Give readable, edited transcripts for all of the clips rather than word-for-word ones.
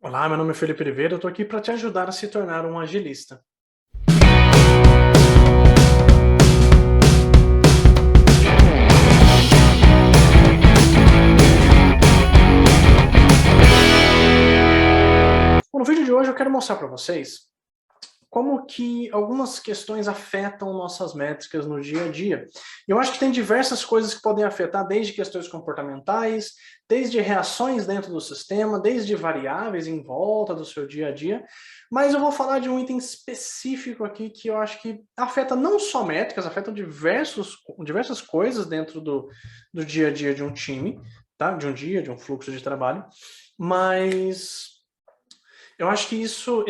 Olá, meu nome é Felipe Oliveira, eu estou aqui para te ajudar a se tornar um agilista. Bom, no vídeo de hoje eu quero mostrar para vocês como que algumas questões afetam nossas métricas no dia a dia. Eu acho que tem diversas coisas que podem afetar, desde questões comportamentais, desde reações dentro do sistema, desde variáveis em volta do seu dia a dia, mas eu vou falar de um item específico aqui que eu acho que afeta não só métricas, afeta diversas coisas dentro do dia a dia de um time, tá? De um dia, de um fluxo de trabalho, mas eu acho que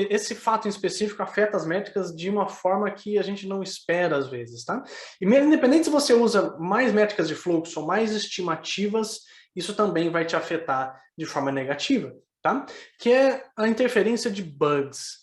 esse fato em específico afeta as métricas de uma forma que a gente não espera às vezes, tá? E mesmo independente se você usa mais métricas de fluxo ou mais estimativas, isso também vai te afetar de forma negativa, tá? Que é a interferência de bugs,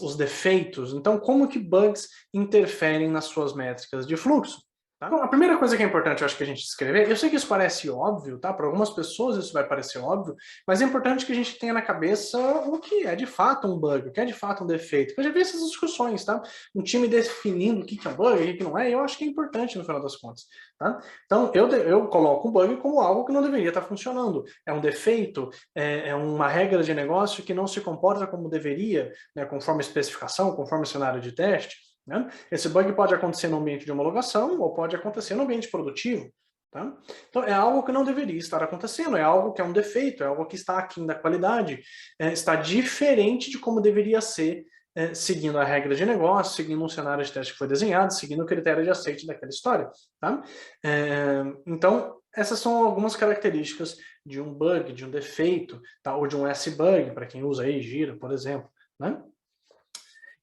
os defeitos. Então, como que bugs interferem nas suas métricas de fluxo? Tá? Bom, a primeira coisa que é importante, eu acho, que a gente escrever, eu sei que isso parece óbvio, tá? Para algumas pessoas isso vai parecer óbvio, mas é importante que a gente tenha na cabeça o que é de fato um bug, o que é de fato um defeito. Eu já vi essas discussões, tá? Um time definindo o que é um bug, o que não é, e eu acho que é importante no final das contas, tá? Então, eu coloco um bug como algo que não deveria estar funcionando. É um defeito, é uma regra de negócio que não se comporta como deveria, né, conforme a especificação, conforme o cenário de teste, né? Esse bug pode acontecer no ambiente de homologação ou pode acontecer no ambiente produtivo. Tá? Então, é algo que não deveria estar acontecendo, é algo que é um defeito, é algo que está aquém da qualidade, está diferente de como deveria ser, seguindo a regra de negócio, seguindo um cenário de teste que foi desenhado, seguindo o critério de aceite daquela história. Tá? Então, essas são algumas características de um bug, de um defeito, tá? Ou de um S-bug, para quem usa aí, Gira, por exemplo. Né?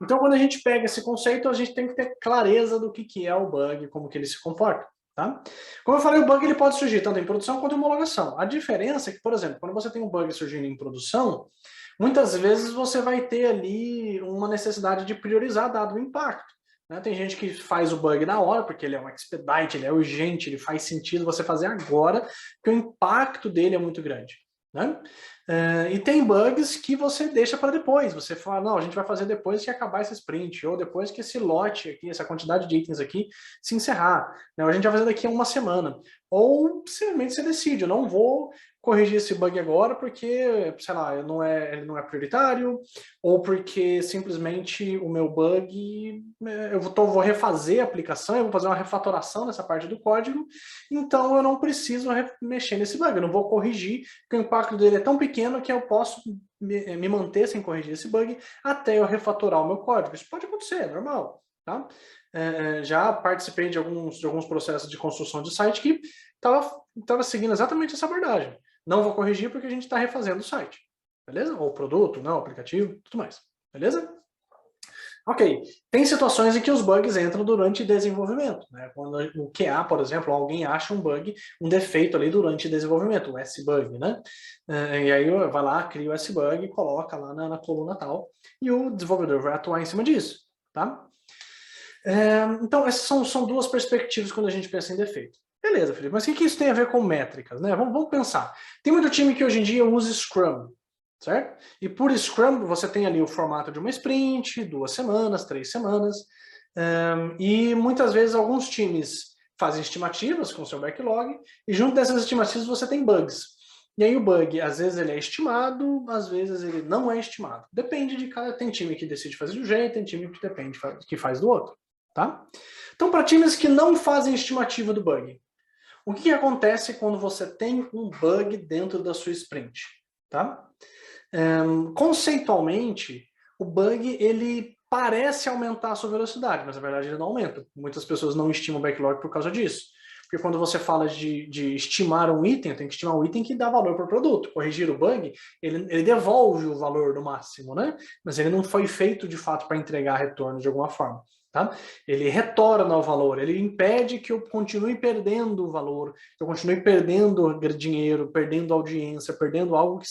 Então, quando a gente pega esse conceito, a gente tem que ter clareza do que é o bug, como que ele se comporta. Tá? Como eu falei, o bug ele pode surgir tanto em produção quanto em homologação. A diferença é que, por exemplo, quando você tem um bug surgindo em produção, muitas vezes você vai ter ali uma necessidade de priorizar dado o impacto. Né? Tem gente que faz o bug na hora, porque ele é um expedite, ele é urgente, ele faz sentido você fazer agora, porque o impacto dele é muito grande. Né? E tem bugs que você deixa para depois. Você fala, não, a gente vai fazer depois que acabar esse sprint, ou depois que esse lote aqui, essa quantidade de itens aqui, se encerrar. Né? A gente vai fazer daqui a uma semana. Ou simplesmente você decide, eu não vou corrigir esse bug agora porque, sei lá, ele não é prioritário, ou porque simplesmente o meu bug, vou refazer a aplicação, eu vou fazer uma refatoração nessa parte do código, então eu não preciso mexer nesse bug, eu não vou corrigir, porque o impacto dele é tão pequeno que eu posso me manter sem corrigir esse bug até eu refatorar o meu código. Isso pode acontecer, é normal. Tá? Já participei de alguns processos de construção de site que estava seguindo exatamente essa abordagem. Não vou corrigir porque a gente está refazendo o site. Beleza? Ou o produto, não, o aplicativo, tudo mais. Beleza? Ok, tem situações em que os bugs entram durante desenvolvimento, né? Quando o QA, por exemplo, alguém acha um bug, um defeito ali durante desenvolvimento, o S-bug, né? E aí vai lá, cria o S-bug, coloca lá na coluna tal, e o desenvolvedor vai atuar em cima disso, tá? Então, essas são duas perspectivas quando a gente pensa em defeito. Beleza, Felipe, mas o que isso tem a ver com métricas, né? Vamos pensar. Tem muito time que hoje em dia usa Scrum, certo? E por Scrum você tem ali o formato de uma sprint, 2 semanas, 3 semanas, e muitas vezes alguns times fazem estimativas com seu backlog, e junto dessas estimativas você tem bugs. E aí o bug, às vezes ele é estimado, às vezes ele não é estimado. Depende de cada... Tem time que decide fazer de um jeito, tem time que depende, que faz do outro. Tá? Então, para times que não fazem estimativa do bug, o que acontece quando você tem um bug dentro da sua sprint? Tá? Conceitualmente, o bug ele parece aumentar a sua velocidade, mas na verdade ele não aumenta. Muitas pessoas não estimam o backlog por causa disso. Porque quando você fala de estimar um item, tem que estimar um item que dá valor para o produto. Corrigir o bug, ele devolve o valor do máximo, né? Mas ele não foi feito de fato para entregar retorno de alguma forma. Tá? Ele retorna o valor, ele impede que eu continue perdendo o valor, que eu continue perdendo dinheiro, perdendo audiência, perdendo algo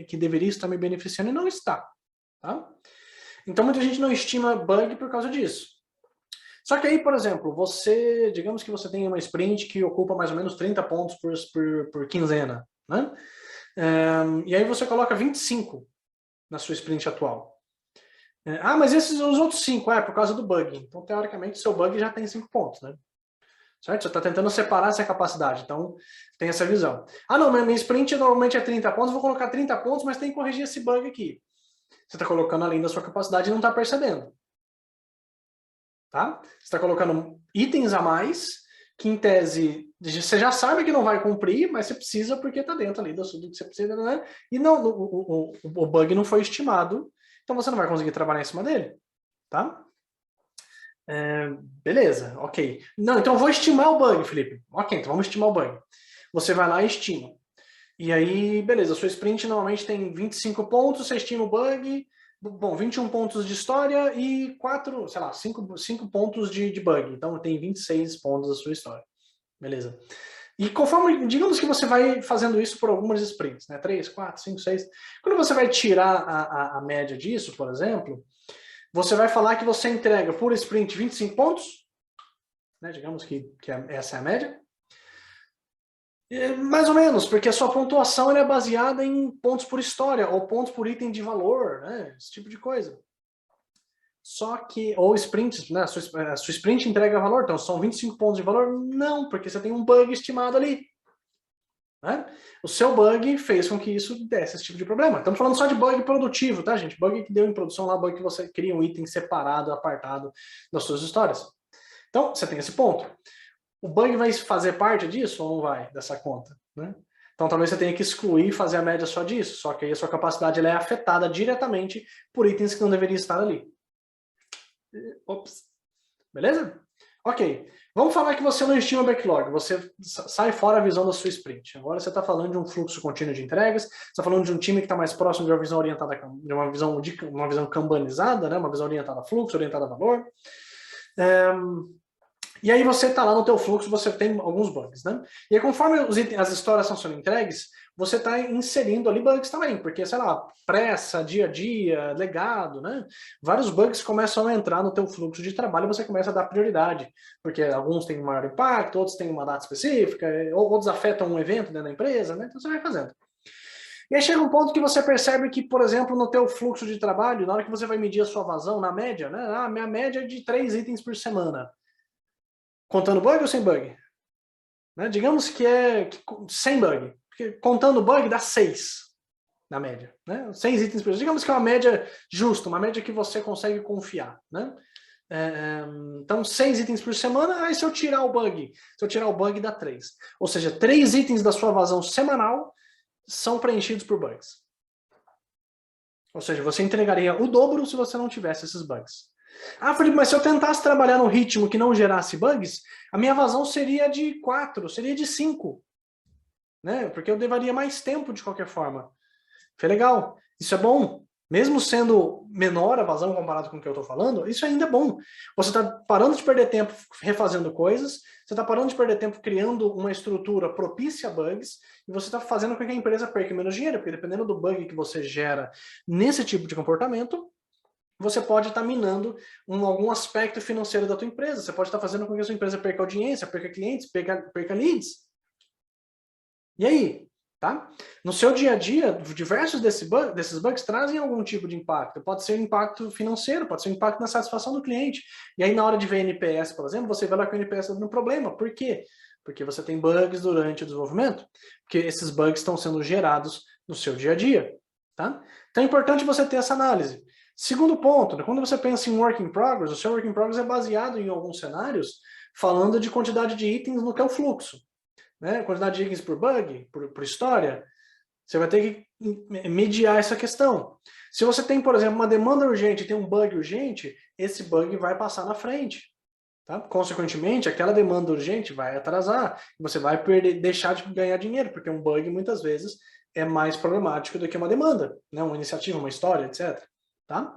que deveria estar me beneficiando e não está. Tá? Então muita gente não estima bug por causa disso. Só que aí, por exemplo, digamos que você tem uma sprint que ocupa mais ou menos 30 pontos por quinzena, né? E aí você coloca 25 na sua sprint atual? Ah, mas esses os outros 5, por causa do bug. Então, teoricamente, seu bug já tem 5 pontos, né? Certo? Você está tentando separar essa capacidade, então tem essa visão. Ah, não, minha sprint normalmente é 30 pontos, vou colocar 30 pontos, mas tem que corrigir esse bug aqui. Você está colocando além da sua capacidade e não está percebendo. Tá? Você está colocando itens a mais, que em tese você já sabe que não vai cumprir, mas você precisa porque está dentro ali do que você precisa, né? E não, o bug não foi estimado, então você não vai conseguir trabalhar em cima dele. Tá? Beleza, ok. Não, então eu vou estimar o bug, Felipe. Ok, então vamos estimar o bug. Você vai lá e estima. E aí, beleza, a sua sprint normalmente tem 25 pontos, você estima o bug, bom, 21 pontos de história e 4, sei lá, 5 pontos de bug. Então tem 26 pontos a sua história. Beleza. E conforme, digamos que você vai fazendo isso por algumas sprints, né? 3, 4, 5, 6. Quando você vai tirar a média disso, por exemplo, você vai falar que você entrega por sprint 25 pontos, né? Digamos que essa é a média. Mais ou menos, porque a sua pontuação é baseada em pontos por história, ou pontos por item de valor, né? Esse tipo de coisa. Só que, ou sprints, né? A sua sprint entrega valor, então são 25 pontos de valor? Não, porque você tem um bug estimado ali. Né? O seu bug fez com que isso desse esse tipo de problema. Estamos falando só de bug produtivo, tá, gente? Bug que deu em produção lá, bug que você cria um item separado, apartado das suas histórias. Então, você tem esse ponto. O bug vai fazer parte disso ou não vai, dessa conta? Né? Então, talvez você tenha que excluir e fazer a média só disso, só que aí a sua capacidade ela é afetada diretamente por itens que não deveriam estar ali. Ops. Beleza? Ok. Vamos falar que você não estima backlog, você sai fora a visão da sua sprint. Agora você está falando de um fluxo contínuo de entregas, você está falando de um time que está mais próximo de uma visão orientada, de uma visão kanbanizada, né? Uma visão orientada a fluxo, orientada a valor. E aí você está lá no teu fluxo, você tem alguns bugs, né? E aí, conforme as histórias estão sendo entregues, você está inserindo ali bugs também, porque, sei lá, pressa, dia a dia, legado, né? Vários bugs começam a entrar no teu fluxo de trabalho e você começa a dar prioridade, porque alguns têm maior impacto, outros têm uma data específica, outros afetam um evento dentro da empresa, né? Então você vai fazendo. E aí chega um ponto que você percebe que, por exemplo, no teu fluxo de trabalho, na hora que você vai medir a sua vazão, na média, né? Ah, minha média é de 3 itens por semana. Contando bug ou sem bug? Né? Digamos que é sem bug. Porque contando bug dá 6 na média. Né? 6 itens por dia. Digamos que é uma média justa, uma média que você consegue confiar. Né? Então, 6 itens por semana, aí se eu tirar o bug dá 3. Ou seja, 3 itens da sua vazão semanal são preenchidos por bugs. Ou seja, você entregaria o dobro se você não tivesse esses bugs. Ah, Felipe, mas se eu tentasse trabalhar num ritmo que não gerasse bugs, a minha vazão seria de 4, seria de 5. Né? Porque eu levaria mais tempo de qualquer forma. Foi legal. Isso é bom. Mesmo sendo menor a vazão comparado com o que eu estou falando, isso ainda é bom. Você está parando de perder tempo refazendo coisas, você está parando de perder tempo criando uma estrutura propícia a bugs, e você está fazendo com que a empresa perca menos dinheiro, porque dependendo do bug que você gera nesse tipo de comportamento, você pode estar minando algum aspecto financeiro da tua empresa. Você pode estar fazendo com que a sua empresa perca audiência, perca clientes, perca leads. E aí? Tá? No seu dia a dia, diversos desses bugs trazem algum tipo de impacto. Pode ser um impacto financeiro, pode ser um impacto na satisfação do cliente. E aí, na hora de ver NPS, por exemplo, você vê lá que o NPS está dando problema. Por quê? Porque você tem bugs durante o desenvolvimento. Porque esses bugs estão sendo gerados no seu dia a dia. Tá? Então é importante você ter essa análise. Segundo ponto, né, quando você pensa em work in progress, o seu work in progress é baseado em alguns cenários falando de quantidade de itens no teu fluxo. Né? Quantidade de itens por bug, por história, você vai ter que mediar essa questão. Se você tem, por exemplo, uma demanda urgente e tem um bug urgente, esse bug vai passar na frente. Tá? Consequentemente, aquela demanda urgente vai atrasar, e você vai deixar de ganhar dinheiro, porque um bug, muitas vezes, é mais problemático do que uma demanda, né? Uma iniciativa, uma história, etc. Tá?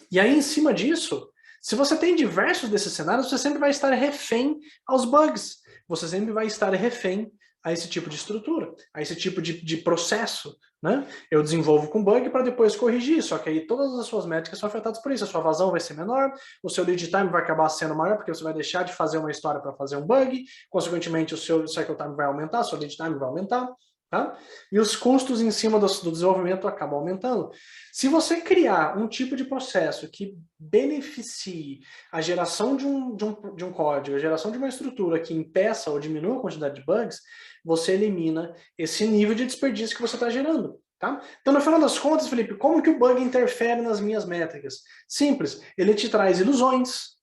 E aí, em cima disso, se você tem diversos desses cenários, você sempre vai estar refém aos bugs. Você sempre vai estar refém a esse tipo de estrutura, a esse tipo de processo. Né? Eu desenvolvo com bug para depois corrigir, só que aí todas as suas métricas são afetadas por isso. A sua vazão vai ser menor, o seu lead time vai acabar sendo maior, porque você vai deixar de fazer uma história para fazer um bug, consequentemente o seu cycle time vai aumentar, o seu lead time vai aumentar. tá? E os custos em cima do desenvolvimento acabam aumentando. Se você criar um tipo de processo que beneficie a geração de um código, a geração de uma estrutura que impeça ou diminua a quantidade de bugs, você elimina esse nível de desperdício que você está gerando. Tá? Então, no final das contas, Felipe, como que o bug interfere nas minhas métricas? Simples, ele te traz ilusões,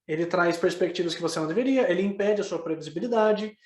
ele traz perspectivas que você não deveria, ele impede a sua previsibilidade,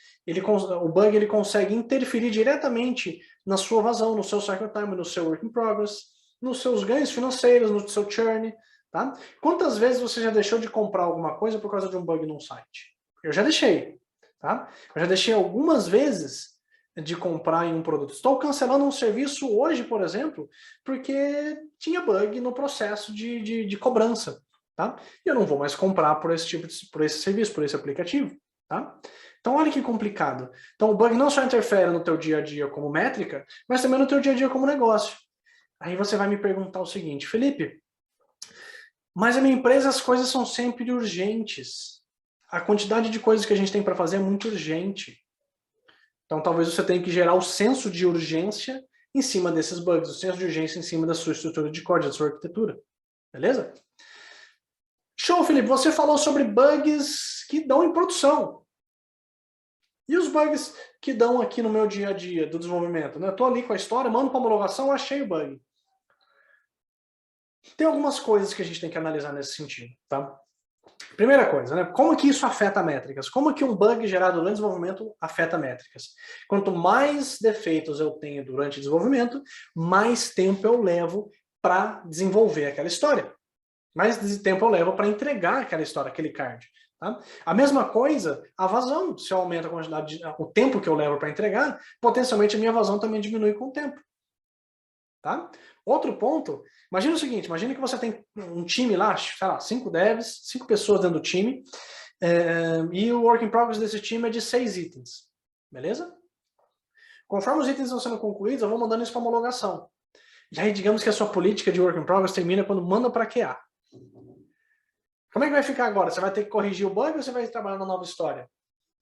o bug ele consegue interferir diretamente na sua vazão, no seu cycle time, no seu work in progress, nos seus ganhos financeiros, no seu churn. Tá? Quantas vezes você já deixou de comprar alguma coisa por causa de um bug num site? Eu já deixei. Tá? Eu já deixei algumas vezes de comprar em um produto. Estou cancelando um serviço hoje, por exemplo, porque tinha bug no processo de cobrança. Tá? E eu não vou mais comprar por esse serviço, por esse aplicativo. Tá? Então olha que complicado. Então o bug não só interfere no teu dia a dia como métrica, mas também no teu dia a dia como negócio. Aí você vai me perguntar o seguinte, Felipe, mas a minha empresa as coisas são sempre urgentes. A quantidade de coisas que a gente tem para fazer é muito urgente. Então talvez você tenha que gerar o senso de urgência em cima desses bugs, o senso de urgência em cima da sua estrutura de código, da sua arquitetura. Beleza? Show, Felipe. Você falou sobre bugs que dão em produção. E os bugs que dão aqui no meu dia a dia do desenvolvimento? Né? Eu estou ali com a história, mando para homologação, achei o bug. Tem algumas coisas que a gente tem que analisar nesse sentido. Tá? Primeira coisa, né? Como que isso afeta métricas? Como que um bug gerado durante o desenvolvimento afeta métricas? Quanto mais defeitos eu tenho durante o desenvolvimento, mais tempo eu levo para desenvolver aquela história. Mais tempo eu levo para entregar aquela história, aquele card. Tá? A mesma coisa, a vazão. Se eu aumento a quantidade, o tempo que eu levo para entregar, potencialmente a minha vazão também diminui com o tempo. Tá? Outro ponto, imagina o seguinte, imagina que você tem um time lá, sei lá, 5 devs, 5 pessoas dentro do time, e o work in progress desse time é de 6 itens. Beleza? Conforme os itens estão sendo concluídos, eu vou mandando isso para homologação. E aí, digamos que a sua política de work in progress termina quando manda para QA. Como é que vai ficar agora? Você vai ter que corrigir o bug ou você vai trabalhar na nova história?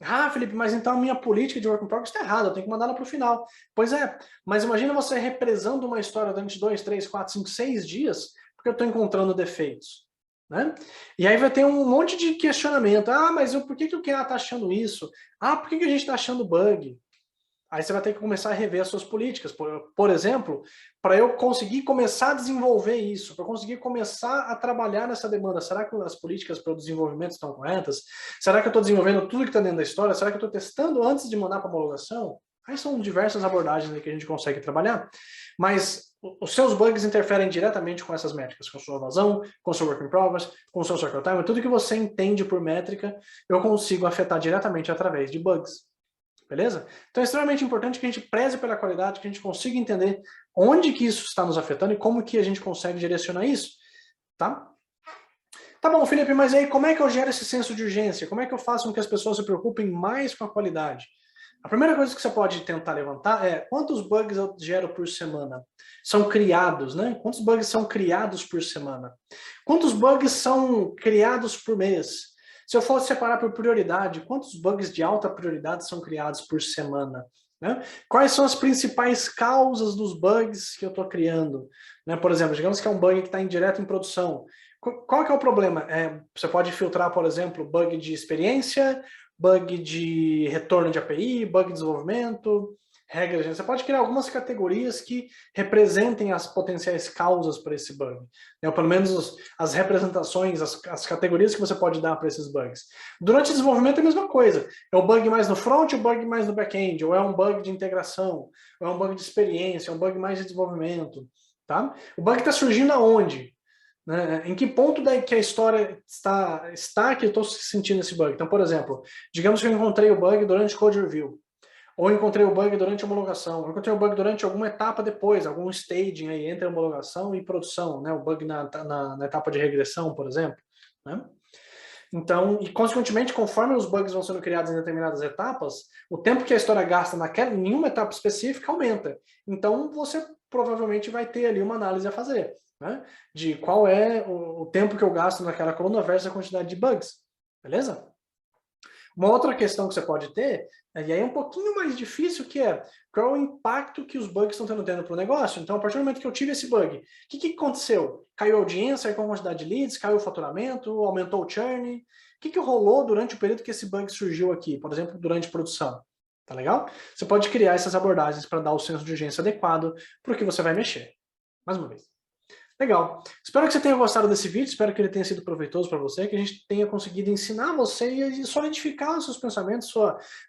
Ah, Felipe, mas então a minha política de work in progress está errada, eu tenho que mandar ela para o final. Pois é, mas imagina você represando uma história durante 2, 3, 4, 5, 6 dias, porque eu estou encontrando defeitos. Né? E aí vai ter um monte de questionamento. Ah, mas por que o QA está achando isso? Ah, por que a gente está achando bug? Aí você vai ter que começar a rever as suas políticas. Por exemplo, para eu conseguir começar a desenvolver isso, para eu conseguir começar a trabalhar nessa demanda, será que as políticas para o desenvolvimento estão corretas? Será que eu estou desenvolvendo tudo que está dentro da história? Será que eu estou testando antes de mandar para homologação? Aí são diversas abordagens que a gente consegue trabalhar. Mas os seus bugs interferem diretamente com essas métricas, com sua vazão, com seu work in progress, com seu cycle time. Tudo que você entende por métrica, eu consigo afetar diretamente através de bugs. Beleza? Então é extremamente importante que a gente preze pela qualidade, que a gente consiga entender onde que isso está nos afetando e como que a gente consegue direcionar isso. Tá? Tá bom, Felipe, mas aí como é que eu gero esse senso de urgência? Como é que eu faço com que as pessoas se preocupem mais com a qualidade? A primeira coisa que você pode tentar levantar é quantos bugs eu gero por semana? São criados, né? Quantos bugs são criados por semana? Quantos bugs são criados por mês? Se eu fosse separar por prioridade, quantos bugs de alta prioridade são criados por semana? Né? Quais são as principais causas dos bugs que eu estou criando? Né? Por exemplo, digamos que é um bug que está direto em produção. Qual que é o problema? Você pode filtrar, por exemplo, bug de experiência, bug de retorno de API, bug de desenvolvimento, regras. Você pode criar algumas categorias que representem as potenciais causas para esse bug. Ou pelo menos as representações, as categorias que você pode dar para esses bugs. Durante o desenvolvimento é a mesma coisa. É o bug mais no front, ou o bug mais no back-end, ou é um bug de integração, ou é um bug de experiência, é um bug mais de desenvolvimento. Tá? O bug está surgindo aonde? Né? Em que ponto que a história está que eu estou sentindo esse bug? Então, por exemplo, digamos que eu encontrei o bug durante code review, ou encontrei o bug durante a homologação, ou encontrei o bug durante alguma etapa depois, algum staging aí entre a homologação e produção, né? O bug na etapa de regressão, por exemplo. Né? Então, e consequentemente, conforme os bugs vão sendo criados em determinadas etapas, o tempo que a história gasta em uma etapa específica aumenta. Então, você provavelmente vai ter ali uma análise a fazer. Né? De qual é o tempo que eu gasto naquela coluna versus a quantidade de bugs. Beleza? Uma outra questão que você pode ter, e aí é um pouquinho mais difícil, que é qual é o impacto que os bugs estão tendo para o negócio. Então, a partir do momento que eu tive esse bug, o que aconteceu? Caiu a audiência, caiu a quantidade de leads, caiu o faturamento, aumentou o churn? O que rolou durante o período que esse bug surgiu aqui, por exemplo, durante a produção? Tá legal? Você pode criar essas abordagens para dar o senso de urgência adequado para o que você vai mexer. Mais uma vez. Legal. Espero que você tenha gostado desse vídeo, espero que ele tenha sido proveitoso para você, que a gente tenha conseguido ensinar você e solidificar os seus pensamentos,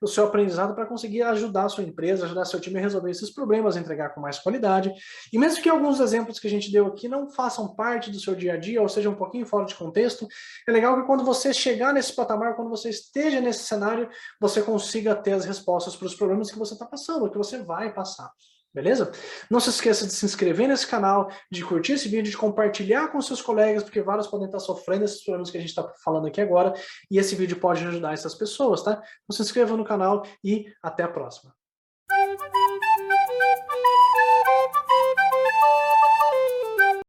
o seu aprendizado para conseguir ajudar a sua empresa, ajudar seu time a resolver esses problemas, entregar com mais qualidade. E mesmo que alguns exemplos que a gente deu aqui não façam parte do seu dia a dia ou sejam um pouquinho fora de contexto, é legal que quando você chegar nesse patamar, quando você esteja nesse cenário, você consiga ter as respostas para os problemas que você está passando, ou que você vai passar. Beleza? Não se esqueça de se inscrever nesse canal, de curtir esse vídeo, de compartilhar com seus colegas, porque vários podem estar sofrendo esses problemas que a gente está falando aqui agora, e esse vídeo pode ajudar essas pessoas, tá? Então se inscreva no canal e até a próxima.